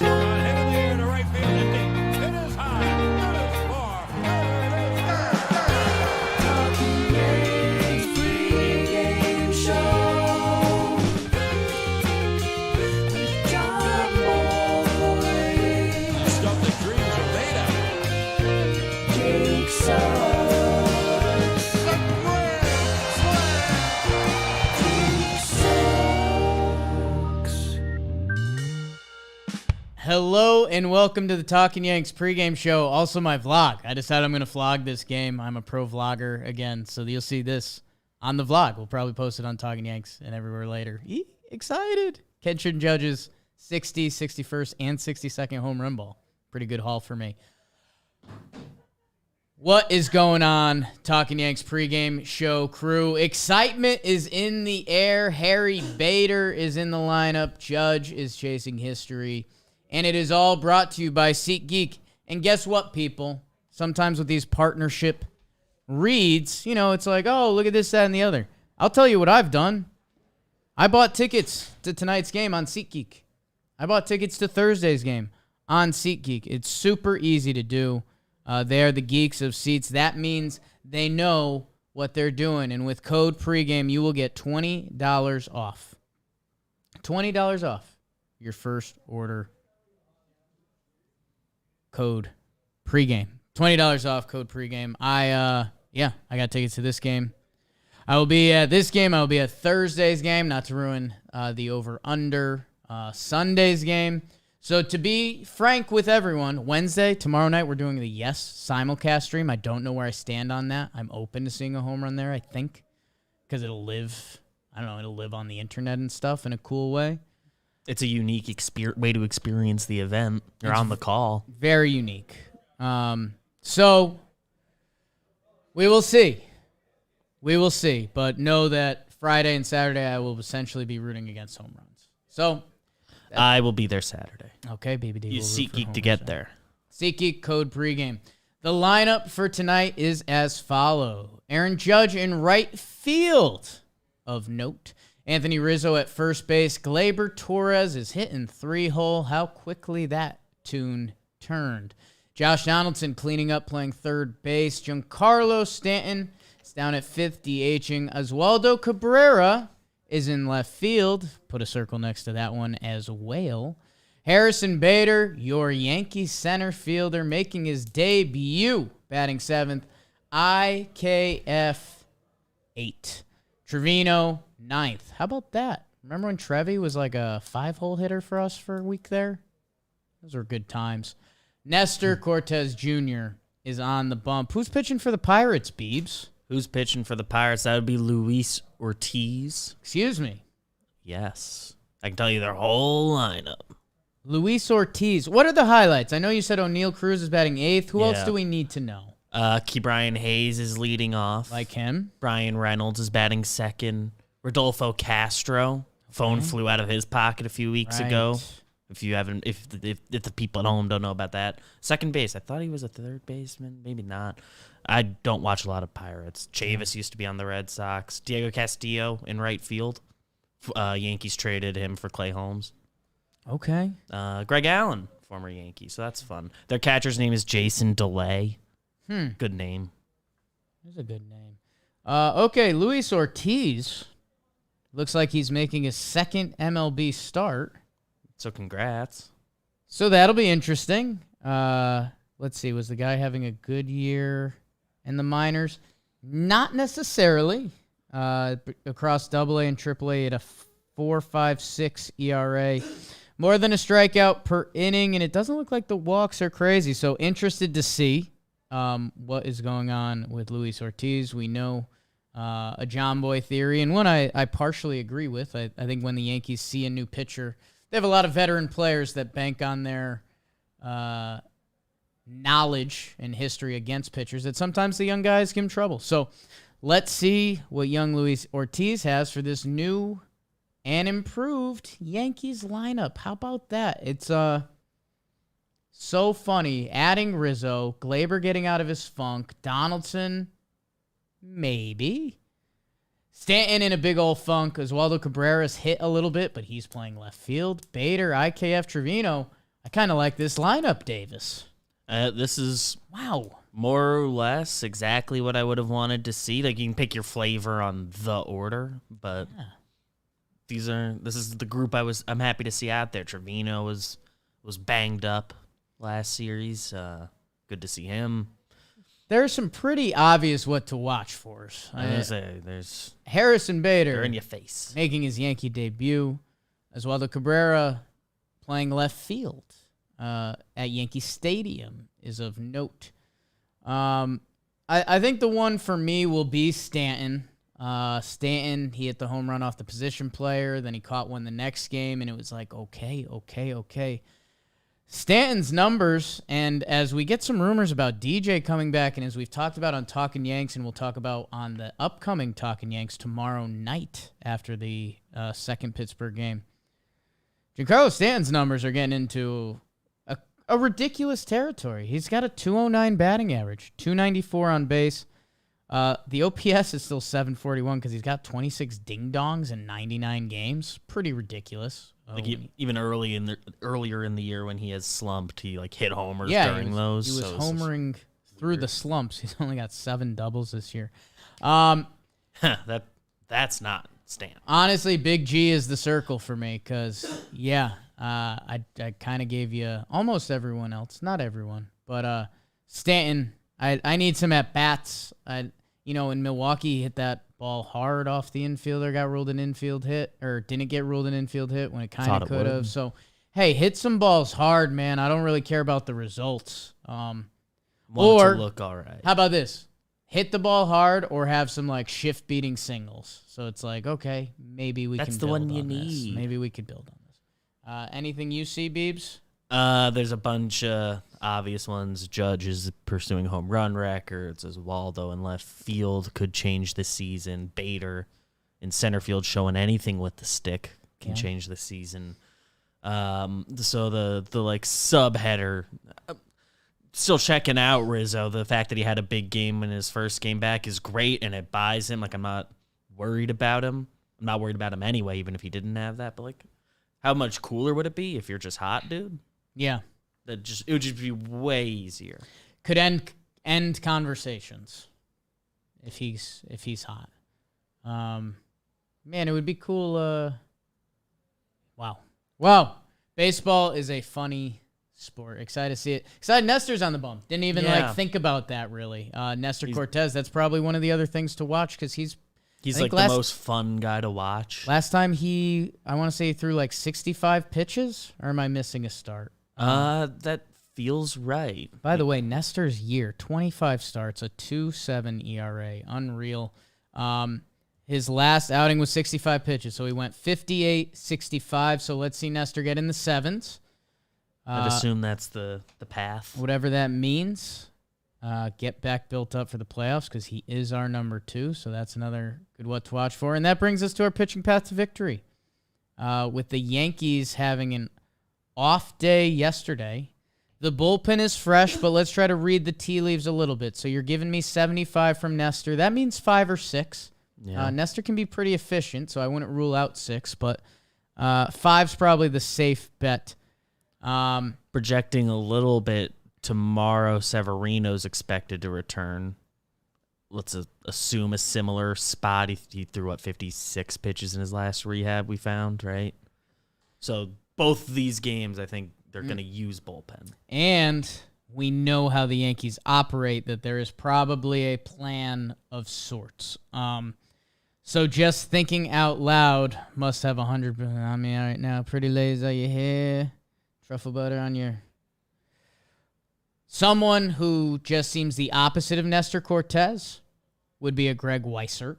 Hit in the air to right field and deep. It is high. It is far. It is Pregame show. John Boy. stuff that dreams are made of. Jake Sucks. The Grand Slam. Jake Sucks. Hello and welcome to the Talkin Yanks pregame show. Also my vlog. I decided I'm going to vlog this game. I'm a pro vlogger again, so you'll see this on the vlog. We'll probably post it on Talkin Yanks and everywhere later. Excited. Kenshin Judge's 60, 61st, and 62nd home run ball. Pretty good haul for me. What is going on, Talkin Yanks pregame show crew? Excitement is in the air. Harry Bader is in the lineup. Judge is chasing history. And it is all brought to you by SeatGeek. And guess what, people? Sometimes with these partnership reads, it's like, oh, look at this, that, and the other. I'll tell you what I've done. I bought tickets to tonight's game on SeatGeek. I bought tickets to Thursday's game on SeatGeek. It's super easy to do. They are the geeks of seats. That means they know what they're doing. And with code pregame, you will get $20 off. $20 off your first order. Code pregame. $20 off code pregame. I got tickets to this game. I will be at this game. I will be at Thursday's game, not to ruin the over-under Sunday's game. So to be frank with everyone, Wednesday, tomorrow night, we're doing the Yes simulcast stream. I don't know where I stand on that. I'm open to seeing a home run there, I think, because it'll live on the internet and stuff in a cool way. It's a unique way to experience the event. You're on the call. Very unique. So we will see. We will see. But know that Friday and Saturday I will essentially be rooting against home runs. So I will be there Saturday. okay, baby D. You will root for SeatGeek home to get runs. there. SeatGeek code pregame. The lineup for tonight is as follow. Aaron Judge in right field of note. Anthony Rizzo at first base. Gleyber Torres is hitting 3-hole. How quickly that tune turned. Josh Donaldson cleaning up, playing third base. Giancarlo Stanton is down at fifth, DHing. Oswaldo Cabrera is in left field. Put a circle next to that one as well. Harrison Bader, your Yankees center fielder, making his debut, batting seventh. IKF 8. Trevino, ninth. How about that? Remember when Trevi was like a 5-hole hitter for us for a week there? Those were good times. Nestor Cortez Jr. is on the bump. Who's pitching for the Pirates, Beebs? Who's pitching for the Pirates? That would be Luis Ortiz. Excuse me. Yes. I can tell you their whole lineup. Luis Ortiz. What are the highlights? I know you said O'Neal Cruz is batting eighth. Who else Yeah. do we need to know? Brian Hayes is leading off. Like him? Brian Reynolds is batting second. Rodolfo Castro. Phone flew out of his pocket a few weeks ago. If you haven't, if the people at home don't know about that. Second base. I thought he was a third baseman. Maybe not. I don't watch a lot of Pirates. Chavis used to be on the Red Sox. Diego Castillo in right field. Yankees traded him for Clay Holmes. Okay. Greg Allen, former Yankee. So that's fun. Their catcher's name is Jason DeLay. Good name. That's a good name. Okay, Luis Ortiz. Looks like he's making his second MLB start. So congrats. So that'll be interesting. Let's see. Was the guy having a good year in the minors? Not necessarily. Across AA and AAA at a 4.56 ERA. More than a strikeout per inning, and it doesn't look like the walks are crazy. So interested to see what is going on with Luis Ortiz. We know a John Boy theory, and one I partially agree with. I think when the Yankees see a new pitcher, they have a lot of veteran players that bank on their knowledge and history against pitchers, that sometimes the young guys give them trouble. So let's see what young Luis Ortiz has for this new and improved Yankees lineup. How about that? It's so funny. Adding Rizzo, Gleyber getting out of his funk, Donaldson, maybe. Stanton in a big old funk. Oswaldo Cabrera's hit a little bit, but he's playing left field. Bader, IKF, Trevino. I kind of like this lineup, Davis. This is Wow. more or less exactly what I would have wanted to see. Like, you can pick your flavor on the order, but this is the group I'm happy to see out there. Trevino was banged up last series. Good to see him. There's some pretty obvious what to watch for us. There's Harrison Bader they're in your face. making his Yankee debut, as well as Cabrera playing left field at Yankee Stadium is of note. I think the one for me will be Stanton. Stanton, he hit the home run off the position player, then he caught one the next game, and it was like, okay. Stanton's numbers, and as we get some rumors about DJ coming back, and as we've talked about on Talkin Yanks, and we'll talk about on the upcoming Talkin Yanks tomorrow night after the second Pittsburgh game, Giancarlo Stanton's numbers are getting into a ridiculous territory. He's got a 209 batting average, 294 on base. The OPS is still 741 because he's got 26 ding-dongs in 99 games. Pretty ridiculous. Like even earlier in the year when he has slumped, he like hit homers Yeah, during those. He was so it's just homering through the slumps. He's only got 7 doubles this year. That's not Stan. Honestly, Big G is the circle for me because, I kind of gave you almost everyone else. Not everyone, but Stanton, I need some at-bats. In Milwaukee, he hit that ball hard off the infielder, got ruled an infield hit, or didn't get ruled an infield hit when it kind of could have. So, hey, hit some balls hard, man. I don't really care about the results. Want Or to look all right. How about this? Hit the ball hard or have some like shift beating singles. So it's like, okay, maybe we That's can the build one you on this. need. Maybe we could build on this. Anything you see, Beebs? There's a bunch of obvious ones. Judge is pursuing home run records. Oswaldo in left field could change the season. Bader in center field showing anything with the stick can change the season. So the like sub header. Still checking out Rizzo. The fact that he had a big game in his first game back is great, and it buys him. Like, I'm not worried about him. I'm not worried about him anyway, even if he didn't have that. But like, how much cooler would it be if you're just hot, dude? Yeah. It would just be way easier. Could end conversations if he's hot. Man, it would be cool. Wow. Baseball is a funny sport. Excited to see it. Excited Nestor's on the bump. Didn't even think about that really. Nestor Cortez, that's probably one of the other things to watch because he's like the most fun guy to watch. Last time I want to say he threw like 65 pitches, or am I missing a start? That feels right. By the way, Nestor's year, 25 starts, a 2.7 ERA. Unreal. His last outing was 65 pitches, so he went 58, 65. So let's see Nestor get in the sevens. I'd assume that's the path. Whatever that means. Get back built up for the playoffs because he is our number 2. So that's another good what to watch for. And that brings us to our pitching path to victory. With the Yankees having an off day yesterday. The bullpen is fresh, but let's try to read the tea leaves a little bit. So you're giving me 75 from Nestor. That means 5 or 6. Yeah. Nestor can be pretty efficient, so I wouldn't rule out 6, but 5's probably the safe bet. Projecting a little bit, tomorrow Severino's expected to return. Let's assume a similar spot. He threw 56 pitches in his last rehab we found, right? So both these games, I think they're going to use bullpen. And we know how the Yankees operate, that there is probably a plan of sorts. So just thinking out loud, must have 100 on me right now. Pretty lazy on your hair. Truffle butter on your... Someone who just seems the opposite of Nestor Cortez would be a Greg Weissert.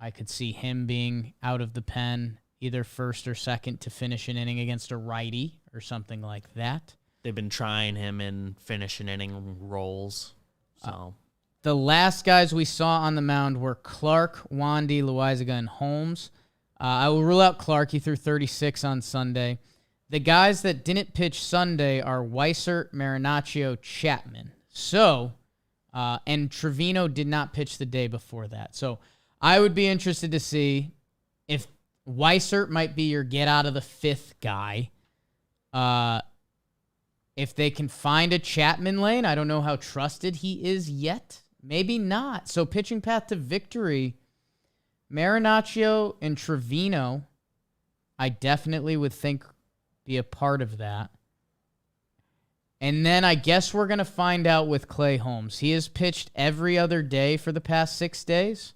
I could see him being out of the pen, either first or second to finish an inning against a righty or something like that. They've been trying him in finish an inning roles. So the last guys we saw on the mound were Clark, Wandy, Loizaga, and Holmes. I will rule out Clark. He threw 36 on Sunday. The guys that didn't pitch Sunday are Weissert, Marinaccio, Chapman. So, and Trevino did not pitch the day before that. So I would be interested to see if Weissert might be your get out of the fifth guy. If they can find a Chapman lane, I don't know how trusted he is yet. Maybe not. So pitching path to victory, Marinaccio and Trevino, I definitely would think be a part of that. And then I guess we're going to find out with Clay Holmes. He has pitched every other day for the past 6 days.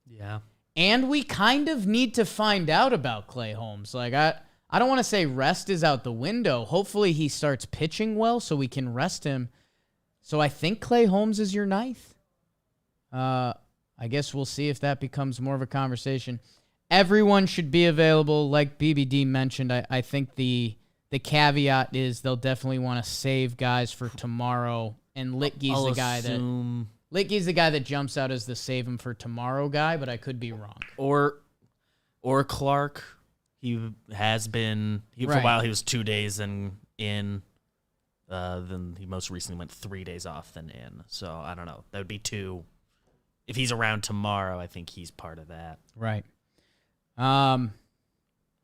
Yeah. And we kind of need to find out about Clay Holmes. Like, I don't want to say rest is out the window. Hopefully he starts pitching well so we can rest him. So I think Clay Holmes is your ninth. I guess we'll see if that becomes more of a conversation. Everyone should be available. Like BBD mentioned, I think the caveat is they'll definitely want to save guys for tomorrow. And Litke's the guy that jumps out as the save him for tomorrow guy, but I could be wrong. Or Clark. He has been for a while. He was 2 days in. Then he most recently went 3 days off, then in. So I don't know. That would be 2. If he's around tomorrow, I think he's part of that. Right.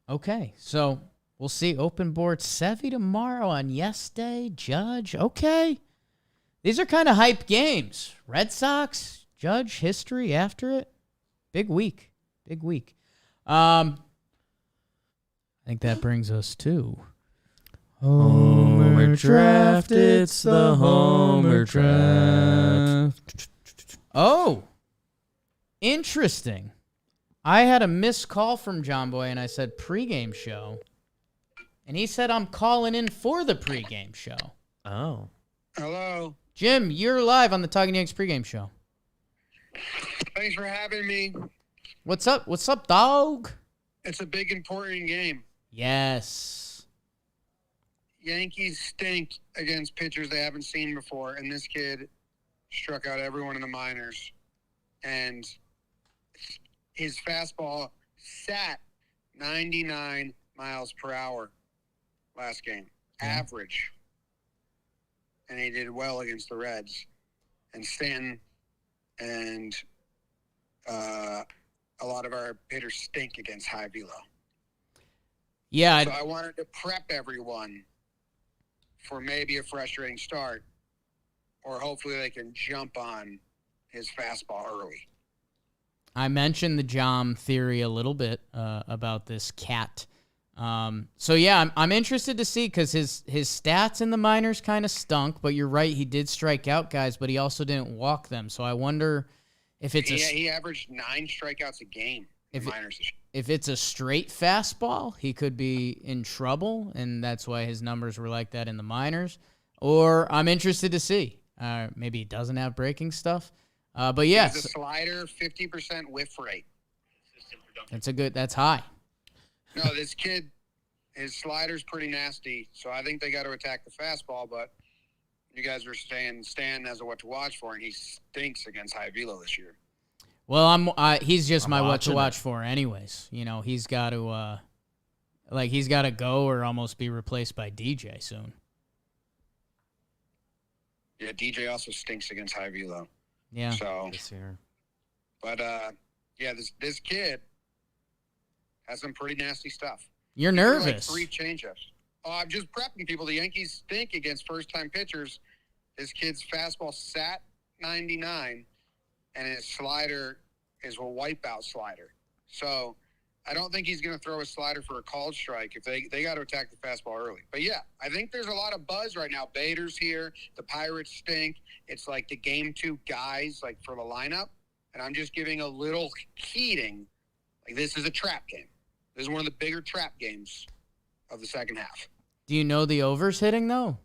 Okay. So we'll see. Open board Sevy tomorrow on Yes Day. Judge. Okay. These are kind of hype games. Red Sox, Judge, history after it. Big week. Big week. I think that brings us to Homer Draft. It's the Homer Draft. Oh, interesting. I had a missed call from John Boy, and I said pregame show. And he said I'm calling in for the pregame show. Oh. Hello. Jim, you're live on the Talkin Yanks pregame show. Thanks for having me. What's up? What's up, dog? It's a big, important game. Yes. Yankees stink against pitchers they haven't seen before, and this kid struck out everyone in the minors. And his fastball sat 99 miles per hour last game. Average. And he did well against the Reds. And Stanton and a lot of our hitters stink against high velo. Yeah. So I wanted to prep everyone for maybe a frustrating start, or hopefully they can jump on his fastball early. I mentioned the Jom theory a little bit about this cat. So yeah, I'm interested to see because his stats in the minors kind of stunk, but you're right, he did strike out guys, but he also didn't walk them. So I wonder if it's he averaged 9 strikeouts a game in the minors. If it's a straight fastball, he could be in trouble, and that's why his numbers were like that in the minors. Or I'm interested to see. Maybe he doesn't have breaking stuff. But yeah, the slider 50% whiff rate. That's high. No, this kid, his slider's pretty nasty, so I think they got to attack the fastball, but you guys were saying Stan has a what to watch for, and he stinks against high velo this year. Well, he's just my what to watch for anyways. You know, he's got to go or almost be replaced by DJ soon. Yeah, DJ also stinks against high velo. Yeah. So, This year. but yeah, this kid has some pretty nasty stuff. You're nervous. Like 3 changeups. Oh, I'm just prepping people. The Yankees stink against first-time pitchers. This kid's fastball sat 99, and his slider is a wipeout slider. So I don't think he's going to throw a slider for a called strike if they got to attack the fastball early. But, yeah, I think there's a lot of buzz right now. Bader's here. The Pirates stink. It's like the game 2 guys, like, for the lineup. And I'm just giving a little heating. Like, this is a trap game. This is one of the bigger trap games of the second half. Do you know the overs hitting, though?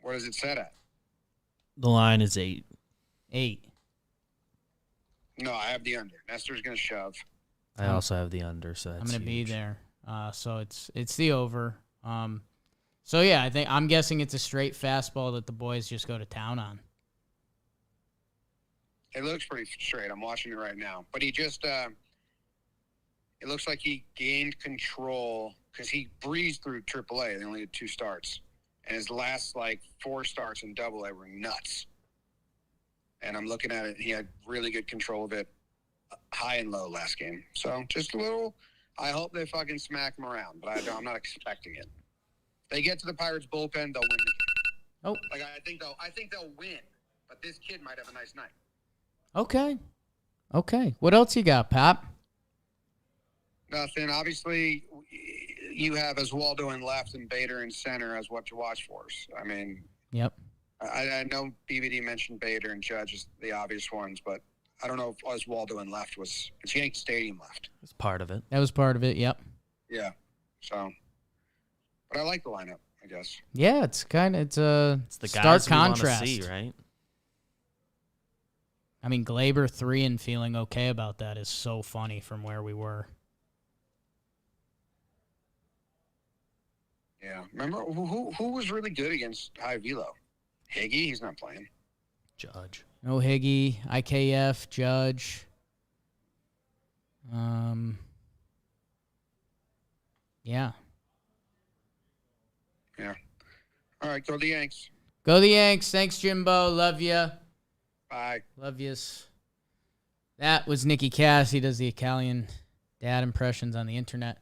What is it set at? The line is 8. 8. No, I have the under. Nestor's going to shove. I also have the under, so that's I'm going to be huge. there. So it's the over. So, yeah, I'm guessing it's a straight fastball that the boys just go to town on. It looks pretty straight. I'm watching it right now. But he just it looks like he gained control because he breezed through AAA. They only had 2 starts. And his last, 4 starts in AA were nuts. And I'm looking at it. He had really good control of it, high and low last game. So just a little – I hope they fucking smack him around. But I'm not expecting it. They get to the Pirates bullpen, they'll win the game. Oh, Like I think they'll win, but this kid might have a nice night. okay. Okay. What else you got, Pop? Nothing. Obviously, you have Oswaldo in left and Bader in center as what to watch for. I mean, Yep. I know BBD mentioned Bader and Judge as the obvious ones, but I don't know if Oswaldo in left it's Yankee Stadium left. It's part of it. That was part of it. Yep. Yeah. So, but I like the lineup, I guess. Yeah, it's a It's the stark guys we want to contrast. see, right? I mean, Glaber 3 and feeling okay about that is so funny from where we were. Yeah. Remember who was really good against high velo? Higgy, he's not playing. Judge. No Higgy, IKF, Judge. Yeah. Yeah. All right, go the Yanks. Go the Yanks. Thanks, Jimbo. Love ya. Bye. Love yous. That was Nicky Cass. He does the Italian dad impressions on the internet.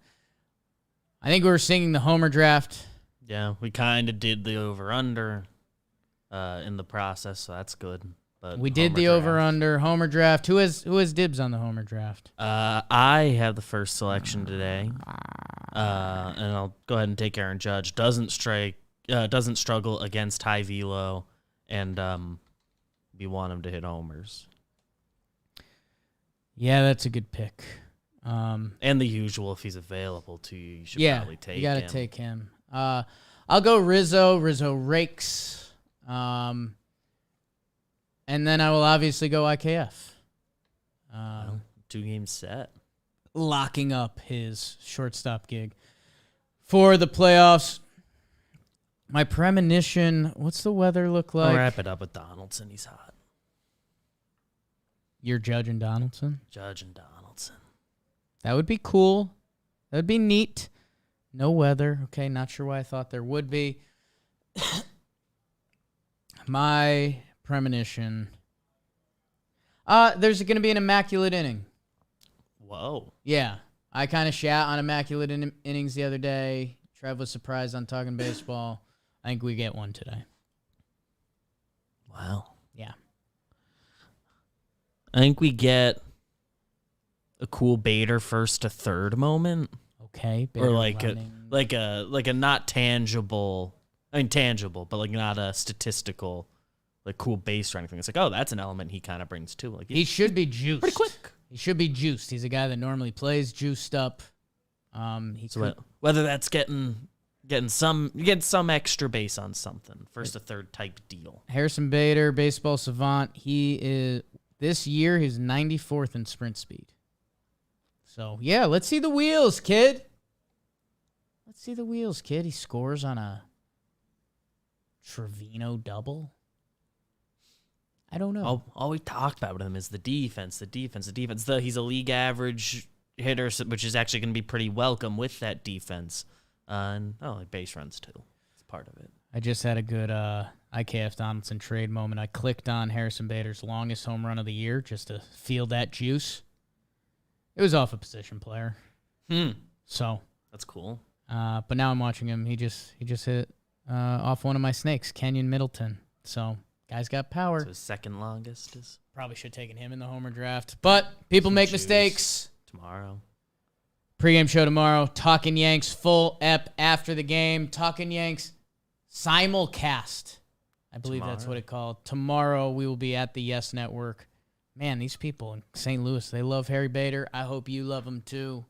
I think we were singing the Homer draft. Yeah, we kind of did the over-under in the process, so that's good. But We did the over-under Homer draft. Who has dibs on the Homer draft? I have the first selection today, and I'll go ahead and take Aaron Judge. Doesn't struggle against high velo, and we want him to hit homers. Yeah, that's a good pick. And the usual, if he's available to you, you should probably take him. You got to take him. I'll go Rizzo. Rizzo rakes. And then I will obviously go IKF. Well, 2 games set. Locking up his shortstop gig for the playoffs. My premonition, what's the weather look like? I'll wrap it up with Donaldson. He's hot. You're judging Donaldson? Judge and Donaldson. That would be cool. That would be neat. No weather. Okay, not sure why I thought there would be. My premonition. There's going to be an immaculate inning. Whoa. Yeah. I kind of shat on immaculate innings the other day. Trev was surprised on Talking Baseball. I think we get one today. Wow. Yeah. I think we get a cool Bader first to third moment. Okay. Or like a not tangible. I mean tangible, but like not a statistical, like cool base or anything. It's like, oh, that's an element he kind of brings too. Like He should be juiced. pretty quick. He should be juiced. He's a guy that normally plays juiced up. Whether that's getting some extra base on something, first to third type deal. Harrison Bader, baseball savant. This year he's 94th in sprint speed. So yeah, let's see the wheels, kid. Let's see the wheels, kid. He scores on a Trevino double. I don't know. All we talked about with him is the defense. He's a league average hitter, which is actually going to be pretty welcome with that defense. And like base runs too. It's part of it. I just had a good IKF Donaldson trade moment. I clicked on Harrison Bader's longest home run of the year just to feel that juice. It was off a position player. So That's cool. but now I'm watching him. He just hit off one of my snakes, Kenyon Middleton. So guy's got power. So his second longest is Probably should have taken him in the Homer draft. But people make mistakes. tomorrow. Pregame show tomorrow. Talkin Yanks full ep after the game. Talkin Yanks simulcast. I believe that's what it called. Tomorrow we will be at the Yes Network. Man, these people in St. Louis, they love Harry Bader. I hope you love him too.